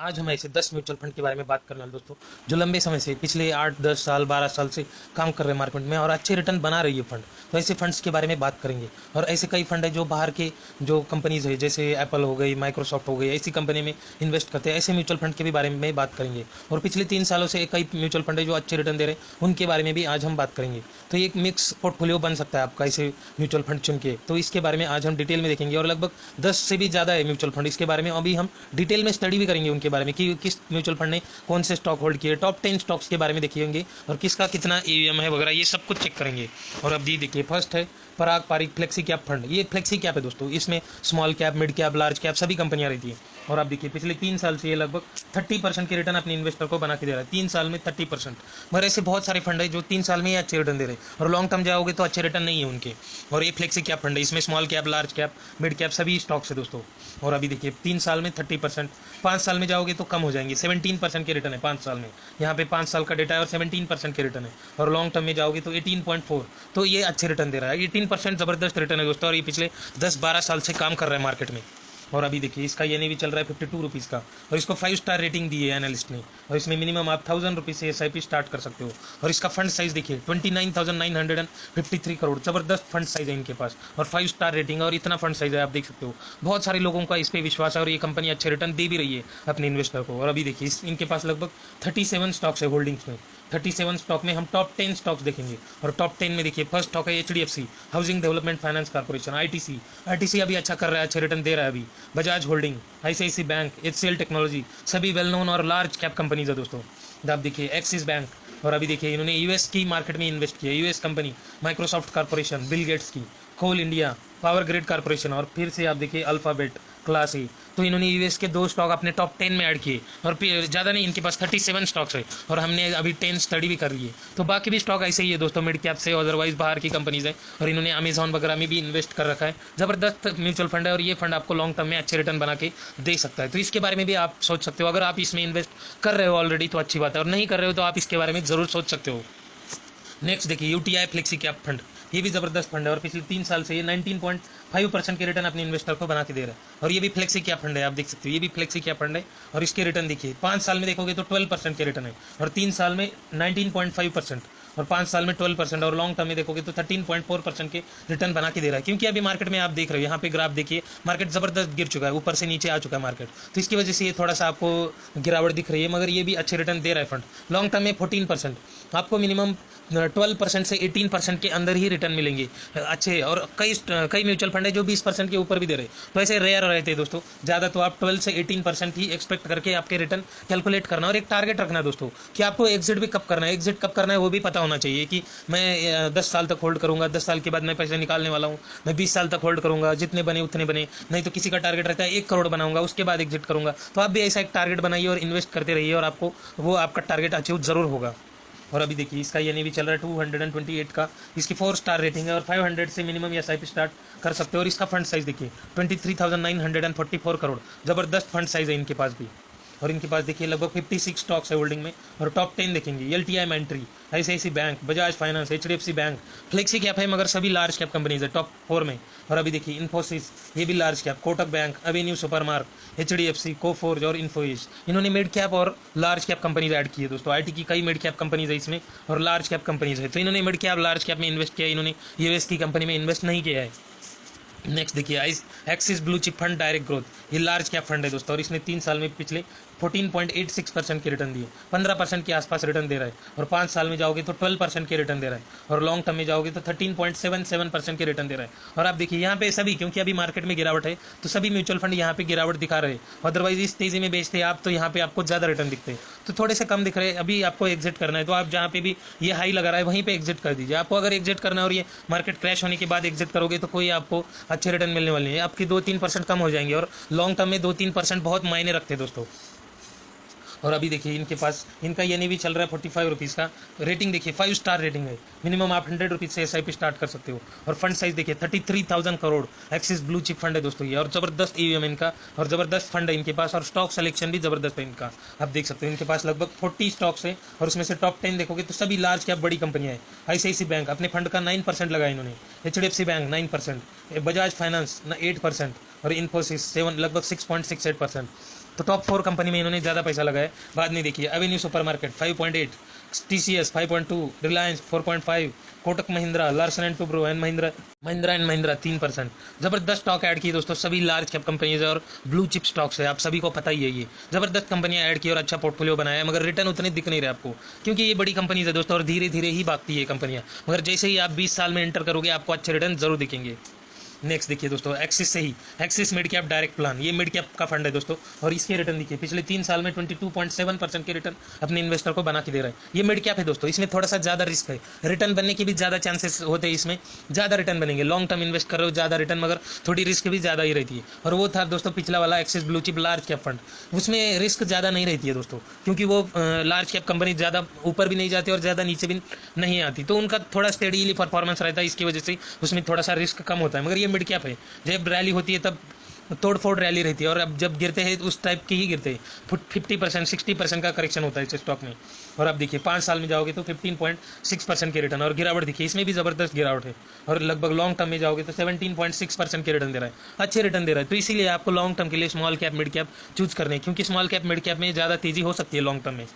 आज हम ऐसे 10 म्यूचुअल फंड के बारे में बात करने वाले दोस्तों, जो लंबे समय से पिछले 8-10 साल 12 साल से काम कर रहे हैं मार्केट में और अच्छे रिटर्न बना रही है फंड। तो ऐसे फंड्स के बारे में बात करेंगे। और ऐसे कई फंड है जो बाहर के जो कंपनीज है, जैसे एप्पल हो गई, माइक्रोसॉफ्ट हो गई, ऐसी कंपनी में इन्वेस्ट करते हैं। ऐसे म्यूचुअल फंड के भी बारे में बात करेंगे। और पिछले 3 सालों से कई म्यूचुअल फंड है जो अच्छे रिटर्न दे रहे हैं, उनके बारे में भी आज हम बात करेंगे। तो ये एक मिक्स पोर्टफोलियो बन सकता है आपका ऐसे म्यूचुअल फंड चुन के। तो इसके बारे में आज हम डिटेल में देखेंगे। और लगभग 10 से भी ज़्यादा है म्यूचुअल फंड, इसके बारे में अभी हम डिटेल में स्टडी भी करेंगे उनके बारे में कि किस म्यूचुअल फंड ने कौन से स्टॉक होल्ड किए, टॉप 10 स्टॉक्स के बारे में देखेंगे और किसका कितना एवीएम है वगैरह, ये सब कुछ चेक करेंगे। और अब जी देखिए, फर्स्ट है पराग पारिक फ्लेक्सी कैप फंड। ये फ्लेक्सी कैप है दोस्तों, इसमें small cap, mid cap, large cap सभी कंपनियां रहती हैं। और आप देखिए पिछले 3 साल से ये लगभग 30% के रिटर्न अपने इन्वेस्टर को बना के दे रहा है। 3 साल में 30%। मगर ऐसे बहुत सारे फंड है जो 3 साल में ही अच्छे रिटर्न दे रहे हैं और लॉन्ग टर्म जाओगे तो अच्छे रिटर्न नहीं है उनके। और ये फ्लेक्सी कैप फंड है, इसमें small cap, large cap, mid cap सभी स्टॉक्स है दोस्तों। और अभी देखिए 3 साल में 30%, 5 साल में जाओगे तो कम हो जाएंगे, 17% के रिटर्न है 5 साल में। यहाँ पे 5 साल का डेटा है और 17% के रिटर्न है। और लॉन्ग टर्म में जाओगे तो 18.4। तो ये अच्छे रिटर्न दे रहा है। 18% जबरदस्त रिटर्न है दोस्तों। और ये पिछले 10-12 साल से काम कर रहा है मार्केट में। और अभी देखिए इसका ये भी चल रहा है 52 रुपीज़ का। और इसको 5 स्टार रेटिंग दी है एनालिस्ट ने। और इसमें मिनिमम आप 1000 रुपीज़ से SIP स्टार्ट कर सकते हो। और इसका फंड साइज देखिए 29,953 करोड़। जबरदस्त फंड साइज है इनके पास और 5 स्टार रेटिंग और इतना फंड साइज है, आप देख सकते हो। बहुत सारे लोगों का इस पर विश्वास है और ये कंपनी अच्छे रिटर्न दे भी रही है अपने इन्वेस्टर को। और अभी देखिए इनके पास लगभग 37 स्टॉक्स है होल्डिंग्स में। 37 स्टॉक में हम टॉप 10 स्टॉक्स देखेंगे। और टॉप 10 में देखिए फर्स्ट स्टॉक है HDFC housing development finance corporation, ITC अभी अच्छा कर रहा है, अच्छे रिटर्न दे रहा है अभी। Bajaj holding, ICICI bank, HCL technology, सभी वेल नोन और लार्ज कैप कंपनीज है दोस्तों। आप देखिए एक्सिस बैंक। और अभी देखिए इन्होंने US की मार्केट में इन्वेस्ट किया, US company, Microsoft corporation, Bill Gates की, कोल इंडिया, पावर ग्रिड कॉर्पोरेशन। और फिर से आप देखिए अल्फाबेट, क्लास ए। तो इन्होंने US के 2 स्टॉक अपने टॉप 10 में ऐड किए। और ज़्यादा नहीं, इनके पास 37 स्टॉक्स है और हमने अभी 10 स्टडी भी कर ली है। तो बाकी भी स्टॉक ऐसे ही है दोस्तों, मिड कैप से, अदरवाइज बाहर की कंपनीज है। और इन्होंने अमेजॉन वगैरह में भी इन्वेस्ट कर रखा है। ज़बरदस्त म्यूचुअल फंड है और ये फंड आपको लॉन्ग टर्म में अच्छे रिटर्न बना के दे सकता है। तो इसके बारे में भी आप सोच सकते हो। अगर आप इसमें इन्वेस्ट कर रहे हो ऑलरेडी तो अच्छी बात है, और नहीं कर रहे हो तो आप इसके बारे में ज़रूर सोच सकते हो। नेक्स्ट देखिए UTI फ्लेक्सी कैप फंड। ये भी ज़बरदस्त फंड है और पिछले 3 साल से ये 19.5% के रिटर्न अपने इन्वेस्टर को बना के दे रहा है। और ये भी फ्लेक्सी कैप फंड है, आप देख सकते हो। ये भी फ्लेक्सी कैप फंड है और इसके रिटर्न देखिए 5 साल में देखोगे तो 12% के रिटर्न है और 3 साल में 19.5% और 5 साल में 12%। और लॉन्ग टर्म में देखोगे तो 13.4% के रिटर्न बना के दे रहा है। क्योंकि अभी मार्केट में आप देख रहे हो, यहाँ पे ग्राफ देखिए, मार्केट ज़बरदस्त गिर चुका है, ऊपर से नीचे आ चुका है मार्केट। तो इसकी वजह से ये थोड़ा सा आपको गिरावट दिख रही है, मगर ये भी अच्छे रिटर्न दे रहा है फंड। लॉन्ग टर्म में 14%, आपको मिनिमम 12% से 18% के अंदर ही रिटर्न मिलेंगे अच्छे। और कई कई म्यूचुअल फंड है जो 20% के ऊपर भी दे रहे हैं। तो ऐसे रेयर रहते हैं दोस्तों, ज़्यादा तो आप 12 से 18% ही एक्सपेक्ट करके आपके रिटर्न कैलकुलेट करना। और एक टारगेट रखना दोस्तों कि आपको एग्जिट भी कब करना है। एग्जिट कब करना है वो भी पता होना चाहिए कि मैं 10 साल तक होल्ड करूंगा, 10 साल के बाद मैं पैसे निकालने वाला हूँ, मैं 20 साल तक होल्ड करूंगा, जितने बने उतने बने। नहीं तो किसी का टारगेट रहता है 1 करोड़ बनाऊंगा, उसके बाद एग्जिट करूंगा। तो आप भी ऐसा एक टारगेट बनाइए और इन्वेस्ट करते रहिए और आपको वो आपका टारगेट अचीव जरूर होगा। और अभी देखिए इसका ये भी चल रहा है 228 का। इसकी 4 स्टार रेटिंग है और 500 से मिनिमम SIP स्टार्ट कर सकते हो। और इसका फंड साइज देखिए 23,944 करोड़। ज़बरदस्त फंड साइज है इनके पास भी। और इनके पास देखिए लगभग 56 स्टॉक्स है होल्डिंग में। और टॉप 10 देखेंगे LTI Mindtree, ICICI bank, Bajaj finance, HDFC bank. Flexi cap है मगर सभी लार्ज कैप कंपनीज है टॉप 4 में। और अभी देखिए इन्फोसिस, ये भी large cap, Kotak bank, Avenue Supermart, HDFC, Coforge और इन्फोइस। इन्होंने मिड कैप और लार्ज कैप कंपनीज ऐड की है दोस्तों। IT की कई मिड कैप कंपनीज है इसमें और लार्ज कैप कंपनीज है। तो इन्होंने मिड कैप, लार्ज कैप में इन्वेस्ट किया है, इन्होंने US की कंपनी में इन्वेस्ट नहीं किया है। नेक्स्ट देखिए axis blue chip fund direct growth. ये लार्ज कैप फंड है दोस्तों और इसने 3 साल में पिछले 14.86% के रिटर्न दिए, 15% के आसपास रिटर्न दे रहा है। और 5 साल में जाओगे तो 12% के रिटर्न दे रहा है। और लॉन्ग टर्म में जाओगे तो 13.77% के रिटर्न दे रहा है। और आप देखिए यहाँ पे सभी, क्योंकि अभी मार्केट में गिरावट है तो सभी म्यूचुअल फंड यहाँ पे गिरावट दिखा रहे हैं। अदरवाइज इस तेजी में बेचते आप तो यहाँ पे आपको ज़्यादा रिटर्न दिखते हैं। तो थोड़े से कम दिख रहे हैं। अभी आपको एग्जिट करना है तो आप जहाँ पे भी ये हाई लगा रहा है वहीं पे एग्जिट कर दीजिए। आपको अगर एग्जिट करना है और ये मार्केट क्रैश होने के बाद एग्जिट करोगे तो कोई आपको अच्छे रिटर्न मिलने वाले हैं, आपकी 2-3% कम हो जाएंगे। और लॉन्ग टर्म में 2-3% बहुत मायने रखते हैं दोस्तों। और अभी देखिए इनके पास इनका ये भी चल रहा है 45 रुपीज़ का। रेटिंग देखिए 5 स्टार रेटिंग है। मिनिमम आप 100 रुपीज़ से SIP स्टार्ट कर सकते हो। और फंड साइज देखिए 33,000 crore. Axis blue chip fund है दोस्तों ये, और ज़बरदस्त EVM इनका और ज़बरदस्त फंड है इनके पास। और स्टॉक सिलेक्शन भी ज़बरदस्त है इनका, आप देख सकते हो। इनके पास लगभग 40 स्टॉक्स है और उसमें से टॉप 10 देखोगे तो सभी लार्ज कैप बड़ी कंपनियां हैं। ICICI बैंक अपने फंड का 9% लगाया इन्होंने, HDFC बैंक 9%, बजाज फाइनेंस 8% और इन्फोसिस 7 लगभग 6.68%। तो टॉप 4 कंपनी में इन्होंने ज़्यादा पैसा लगाया। बाद में देखिए Avenue supermarket 5.8, TCS 5.2, Reliance 4.5, Kotak Mahindra, Larsen and Toubro and Mahindra and Mahindra 3%। जबरदस्त स्टॉक ऐड किए दोस्तों, सभी लार्ज कैप कंपनीज और ब्लू चिप स्टॉक्स है, आप सभी को पता ही है। ये जबरदस्त कंपनियां ऐड की और अच्छा पोर्टफोलियो बनाया है, मगर रिटर्न उतने दिख नहीं रहे आपको, क्योंकि ये बड़ी कंपनीज है दोस्तों और धीरे धीरे ही भागती है कंपनियां। मगर जैसे ही आप 20 साल में एंटर करोगे आपको अच्छे रिटर्न जरूर दिखेंगे। नेक्स्ट देखिए दोस्तों, एक्सिस से ही, Axis mid cap direct plan, ये मिड कैप का फंड है दोस्तों और इसके रिटर्न देखिए पिछले 3 साल में 22.7% के रिटर्न अपने इन्वेस्टर को बना के दे रहा है। ये मिड कैप है दोस्तों, इसमें थोड़ा सा ज़्यादा रिस्क है, रिटर्न बनने की भी ज़्यादा चांसेस होते हैं, इसमें ज़्यादा रिटर्न बनेंगे। लॉन्ग टर्म इन्वेस्ट कर रहे हो ज़्यादा रिटर्न, मगर थोड़ी रिस्क भी ज़्यादा ही रहती है। और वो था दोस्तों पिछला वाला axis blue chip large cap fund, उसमें रिस्क ज़्यादा नहीं रहती है दोस्तों, क्योंकि वो लार्ज कैप कंपनी ज़्यादा ऊपर भी नहीं जाती और ज़्यादा नीचे भी नहीं आती, तो उनका थोड़ा स्टेडीली परफॉर्मेंस रहता है, इसकी वजह से उसमें थोड़ा सा रिस्क कम होता है। मगर ये मिड कैप है, जब रैली होती है तब तोड़-फोड़ रैली रहती है और अब जब गिरते हैं उस टाइप के ही गिरते हैं। 50% 60% का करेक्शन होता है इस स्टॉक में। और अब देखिए 5 साल में जाओगे तो 15.6% के रिटर्न, और गिरावट देखिए इसमें भी ज़बरदस्त गिरावट है। और लगभग लॉन्ग टर्म में जाओगे तो 17.6% के रिटर्न दे रहा है, अच्छे रिटर्न दे रहा है। तो इसीलिए आपको लॉन्ग टर्म के लिए small cap mid cap choose करने हैं, क्योंकि स्मॉल कैप मिड कैप में ज़्यादा तेज़ी हो सकती है लॉन्ग टर्म में।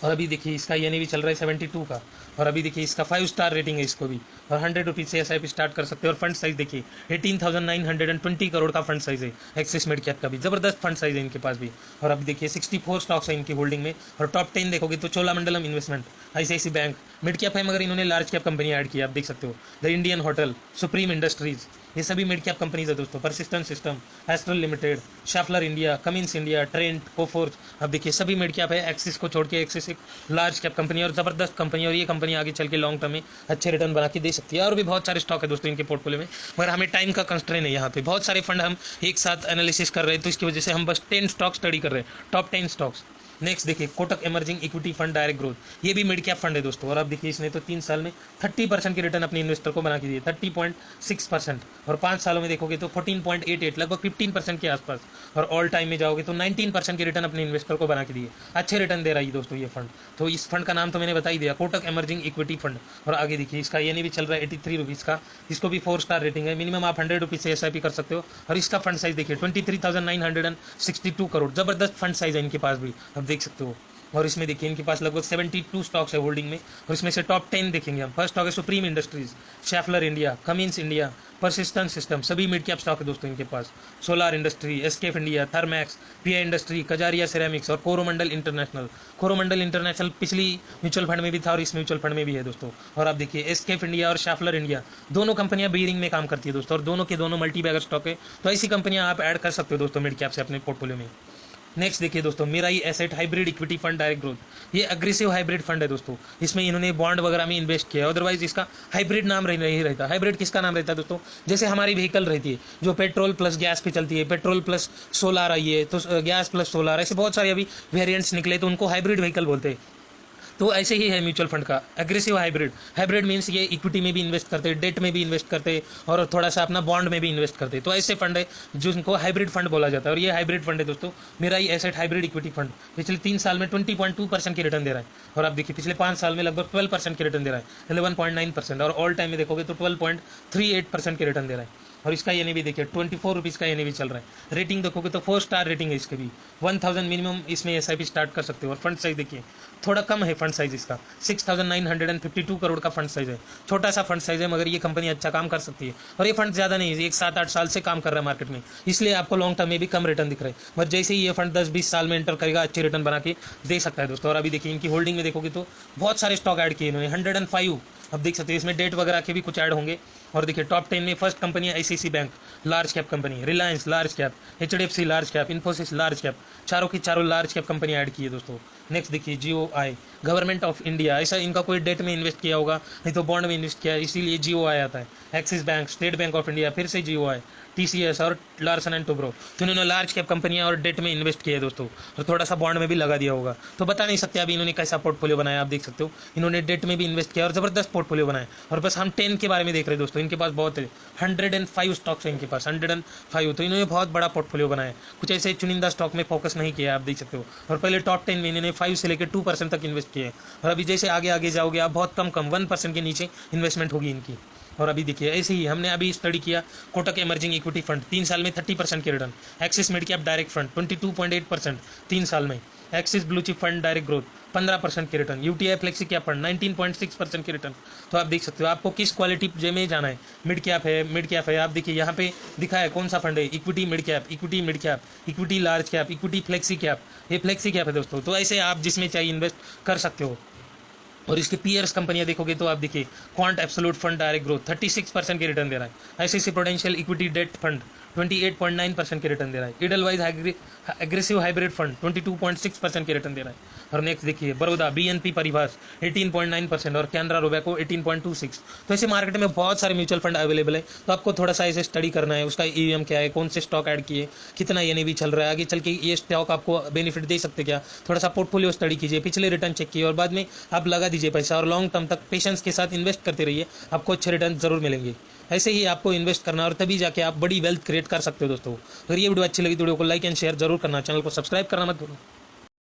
और अभी देखिए इसका NAV चल रहा है 72 का, और अभी देखिए इसका 5 स्टार रेटिंग है इसको भी, और 100 रुपीज़ से SIP स्टार्ट कर सकते हैं। और फंड साइज देखिए 18,920 करोड़ का फंड साइज है एक्सिस मिड कैप का भी, जबरदस्त फंड साइज है इनके पास भी। और अब देखिए 64 स्टॉक्स है इनकी होल्डिंग में, और टॉप 10 देखोगे तो Cholamandalam investment, ICICI bank, mid cap है मगर इन्होंने लार्ज कैप कंपनी ऐड की, आप देख सकते हो, the Indian hotel, supreme industries, ये सभी मिड कैप कंपनीज है दोस्तों। Persistent system, Astral limited, Schaeffler India, Cummins India, Trent, Coforge, अब देखिए सभी मिड कैप है। एक्सिस को छोड़ के एक्सिस एक लार्ज कैप कंपनी और ज़बरदस्त कंपनी, और ये कंपनी आगे चल के लॉन्ग टर्म में अच्छे रिटर्न बना के दे सकती है। और भी बहुत सारे स्टॉक है दोस्तों इनके पोर्टफोलियो में, मगर हमें टाइम का कंस्ट्रेन है, यहाँ पे बहुत सारे फंड हम एक साथ एनालिसिस कर रहे हैं, तो इसकी वजह से हम बस 10 स्टॉक स्टडी कर रहे हैं, टॉप 10 स्टॉक्स। नेक्स्ट देखिए Kotak emerging equity fund direct growth, ये भी मिड कैप फंड है दोस्तों। और आप देखिए इसने तो 3 साल में 30% के रिटर्न अपने इन्वेस्टर को बना के दिए, 30.6%, और 5 सालों में देखोगे तो 14.88, लगभग 15% के आसपास। और ऑल टाइम में जाओगे तो 19% के रिटर्न अपने इन्वेस्टर को बना के दिए, अच्छे रिटर्न दे रहा है दोस्तों ये फंड। तो इस फंड का नाम तो मैंने बता ही दिया, कोटक इमर्जिंग इक्विटी फंड। और आगे देखिए इसका NAV चल रहा है 83 रुपीज़ का, इसको भी 4 स्टार रेटिंग है, मिनिमम आप 100 रुपीज़ से SIP कर सकते हो। और इसका फंड साइज देखिए 23,962 करोड़, जबरदस्त फंड साइज है इनके पास भी, आप देख सकते हो। और इसमें देखिए इनके पास लगभग 72 स्टॉक्स है होल्डिंग में, और इसमें से टॉप 10 देखेंगे हम। फर्स्ट स्टॉक है supreme industries, Schaeffler India, Cummins India, persistent system, सभी मिड कैप स्टॉक है दोस्तों इनके पास। Solar industry, SKF India, Thermax, PI industry, Kajaria ceramics, और कोरोमंडल इंटरनेशनल। कोरोमंडल इंटरनेशनल पिछली म्यूचुअल फंड में भी था और इस म्यूचुअल फंड में भी है दोस्तों। और आप देखिए एस्केफ इंडिया और शैफलर इंडिया, दोनों कंपनियां बीयरिंग में काम करती है दोस्तों, और दोनों के दोनों मल्टी बैगर स्टॉक है, तो ऐसी कंपनियां आप ऐड कर सकते हो दोस्तों मिड कैप से अपने पोर्टफोलियो में। नेक्स्ट देखिए दोस्तों Mirae asset hybrid equity fund direct growth, ये अग्रेसिव हाइब्रिड फंड है दोस्तों, इसमें इन्होंने बॉन्ड वगैरह में इन्वेस्ट किया है, अदरवाइज इसका हाइब्रिड नाम नहीं रहता। हाइब्रिड किसका नाम रहता है दोस्तों, जैसे हमारी व्हीकल रहती है जो पेट्रोल प्लस गैस पे चलती है, पेट्रोल प्लस सोलार आई है, तो गैस प्लस सोलार, ऐसे बहुत सारे अभी वेरिएंट्स निकले, तो उनको हाइब्रिड व्हीकल बोलते हैं। तो ऐसे ही है म्यूचुअल फंड का एग्रेसिव हाइब्रिड। हाइब्रिड मीन्स ये इक्विटी में भी इन्वेस्ट करते हैं, डेट में भी इन्वेस्ट करते हैं, और थोड़ा सा अपना बॉन्ड में भी इन्वेस्ट करते हैं। तो ऐसे फंड है जिनको हाइब्रिड फंड बोला जाता है, और ये हाइब्रिड फंड है दोस्तों मेरा ही एसेट हाइब्रिड इक्विटी फंड। पिछले 3 साल में 20.2% की रिटर्न दे रहा है, और आप देखिए पिछले 5 साल में लगभग 12% की रिटर्न दे रहा है, 11.9%, और ऑल टाइम में देखोगे तो 12.38% की रिटर्न दे रहा है। और इसका NAV देखिए 24 रुपीज़ का NAV चल रहा है। रेटिंग देखोगे तो 4 स्टार रेटिंग है इसके भी, 1000 मिनिमम इसमें SIP स्टार्ट कर सकते हो। और फंड साइज देखिए थोड़ा कम है फंड साइज इसका, 6,952 करोड़ का फंड साइज है, छोटा सा फंड साइज है, मगर ये कंपनी अच्छा काम कर सकती है। और ये फंड ज़्यादा नहीं है, एक 7-8 साल से काम कर रहा है मार्केट में, इसलिए आपको लॉन्ग टर्म में भी कम रिटर्न दिख रहा है। बट जैसे ही ये फंड 10-20 साल में एंटर करेगा अच्छे रिटर्न बना के दे सकता है दोस्तों। और अभी देखिए इनकी होल्डिंग में देखोगे तो बहुत सारे स्टॉक ऐड किए इन्होंने, 105, अब देख सकते हैं इसमें डेट वगैरह के भी कुछ ऐड होंगे। और देखिए टॉप 10 में फर्स्ट कंपनी है ICICI bank, large cap company, Reliance large cap, HDFC large cap, Infosys large cap, चारों की चारों लार्ज कैप कंपनी ऐड की है दोस्तों। नेक्स्ट देखिए GOI, गवर्नमेंट ऑफ इंडिया, ऐसा इनका कोई डेट में इन्वेस्ट किया होगा, नहीं तो बॉन्ड में इन्वेस्ट किया है, इसीलिए GOI आता है। Axis bank, state bank of India, फिर से GOI, TCS और लार्सन एंड टुब्रो, तो इन्होंने लार्ज कैप कंपनियां और डेट में इन्वेस्ट किया है दोस्तों, और थोड़ा सा बॉन्ड में भी लगा दिया होगा। तो बता नहीं सकते अभी इन्होंने कैसा पोर्टफोलियो बनाया, आप देख सकते हो इन्होंने डेट में भी इन्वेस्ट किया और जबरदस्त पोर्टफोलियो बनाया। और बस हम 10 के बारे में देख रहे हैं दोस्तों, इनके पास बहुत है, 105 स्टॉक्स है इनके पास, 105, तो इन्होंने बहुत बड़ा पोर्टफोलियो बनाया है, कुछ ऐसे चुनिंदा स्टॉक में फोकस नहीं किया, आप देख सकते हो। और पहले टॉप 10 में इन्होंने 5 से लेकर 2% तक इन्वेस्ट किया है, और अभी जैसे आगे आगे जाओगे आप बहुत कम 1% के नीचे इन्वेस्टमेंट होगी इनकी। और अभी देखिए ऐसे ही हमने अभी स्टडी किया कोटक इमर्जिंग इक्विटी फंड 3 साल में 30% की return, axis mid cap direct fund 22.8% 3 साल में, axis blue chip fund direct growth 15% की return, UTI flexi cap fund 19.6% की रिटर्न। तो आप देख सकते हो आपको किस क्वालिटी जे में जाना है, मिड कैप है, आप देखिए यहाँ पे दिखा है कौन सा फंड है, equity mid cap, equity mid cap, equity large cap, equity flexi cap, ये फ्लेक्सी कैप है दोस्तों। तो ऐसे आप जिसमें चाहिए इन्वेस्ट कर सकते हो। और इसके पीयर्स कंपनियां देखोगे तो आप देखिए quant absolute fund direct growth 36% की रिटर्न दे रहा है, ICC Prudential equity debt fund 28.9% की रिटर्न दे रहा है, इडलवाइज एग्रेसिव हाइब्रिड फंड 22.6% की रिटर्न दे रहा है। और नेक्स्ट देखिए बड़ौदा बीएनपी परिभाष 18.9% और कैनरा रोबेको 18.26। तो ऐसे मार्केट में बहुत सारे म्यूचुअल फंड अवेलेबल है, तो आपको थोड़ा सा ऐसे स्टडी करना है, उसका ईवीएम क्या है, कौन से स्टॉक ऐड किए, कितना एनएवी चल रहा है, आगे चल के ये स्टॉक आपको बेनिफिट दे सकते क्या, थोड़ा सा पोर्टफोलियो स्टडी कीजिए, पिछले रिटर्न चेक कीजिए और बाद में आप लगा दीजिए पैसा और लॉन्ग टर्म तक पेशेंस के साथ इन्वेस्ट करते रहिए, आपको अच्छे रिटर्न जरूर मिलेंगे। ऐसे ही आपको इन्वेस्ट करना और तभी जाके आप बड़ी वेल्थ क्रिएट कर सकते हो दोस्तों। अगर ये वीडियो अच्छी लगी तो वीडियो को लाइक एंड शेयर जरूर करना, चैनल को सब्सक्राइब करना मत भूलो।